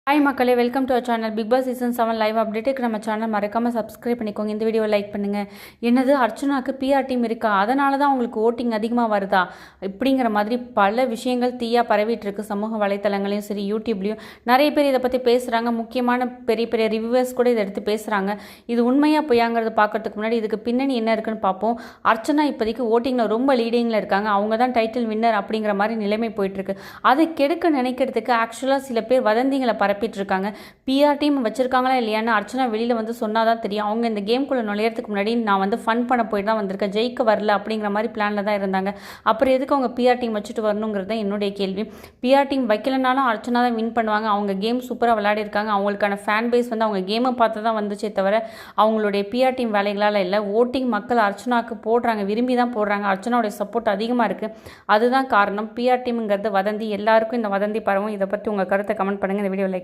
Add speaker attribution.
Speaker 1: Hi மக்களே, welcome to our channel. Bigg Boss season 7 live அப்டேட்டுக்கு நம்ம சேனல் மறக்காமல் சப்ஸ்கிரைப் பண்ணிக்கோங்க. இந்த வீடியோவை லைக் பண்ணுங்கள். என்னது, அர்ச்சனாக்கு பிஆர் டீம் இருக்கா, அதனால தான் உங்களுக்கு ஓட்டிங் அதிகமாக வருதா, இப்படிங்கிற மாதிரி பல விஷயங்கள் தீயாக பரவிட்டு இருக்கு. சமூக வலைத்தளங்களையும் சரி, யூடியூப்லேயும் நிறைய பேர் இதை பற்றி பேசுகிறாங்க. முக்கியமான பெரிய பெரிய ரிவ்யூவர்ஸ் கூட இதை எடுத்து பேசுகிறாங்க. இது உண்மையாக பொய்யாங்கிறத பார்க்கறதுக்கு முன்னாடி இதுக்கு பின்னணி என்ன இருக்குன்னு பார்ப்போம். அர்ச்சனா இப்போதைக்கு ஓட்டிங்கில் ரொம்ப லீடிங்கில் இருக்காங்க. அவங்க தான் டைட்டில் வின்னர் அப்படிங்கிற மாதிரி நிலைமை போயிட்டுருக்கு. அதை கெடுக்க நினைக்கிறதுக்கு ஆக்சுவலாக சில பேர் வதந்திகளை பரப்பிட்டு இருக்காங்க. பிஆர் டீம் வச்சிருக்காங்களா இல்லையான்னு அர்ச்சனா வெளியில் வந்து சொன்னாதான் தெரியும். அவங்க இந்த கேம்குள்ளே நுழையறதுக்கு முன்னாடி நான் வந்து ஃபன் பண்ண போய் தான் வந்திருக்கேன், ஜெயிக்க வரல அப்படிங்கிற மாதிரி பிளானில் தான் இருந்தாங்க. அப்புறம் எதுக்கு அவங்க பிஆர் டீம் வச்சுட்டு வரணுங்கிறது தான் என்னுடைய கேள்வி. பிஆர் டீம் வைக்கலனாலும் அர்ச்சனா தான் வின் பண்ணுவாங்க. அவங்க கேம் சூப்பராக விளையாடி இருக்காங்க. அவங்களுக்கான ஃபேன் பேஸ் வந்து அவங்க கேமை பார்த்து தான் வந்துச்சே தவிர அவங்களுடைய பிஆர் டீம் வேலைகளால் இல்லை. ஓட்டிங் மக்கள் அர்ச்சனாவுக்கு போடுறாங்க, விரும்பி தான் போடுறாங்க. அர்ச்சனாவுடைய சப்போர்ட் அதிகமாக இருக்குது, அதுதான் காரணம். பிஆர் டீம்ங்கிறது வதந்தி, எல்லாருக்கும் இந்த வதந்தி பரவும். இதை பற்றி உங்கள் கருத்தை கமெண்ட் பண்ணுங்கள். இந்த வீடியோ லைக்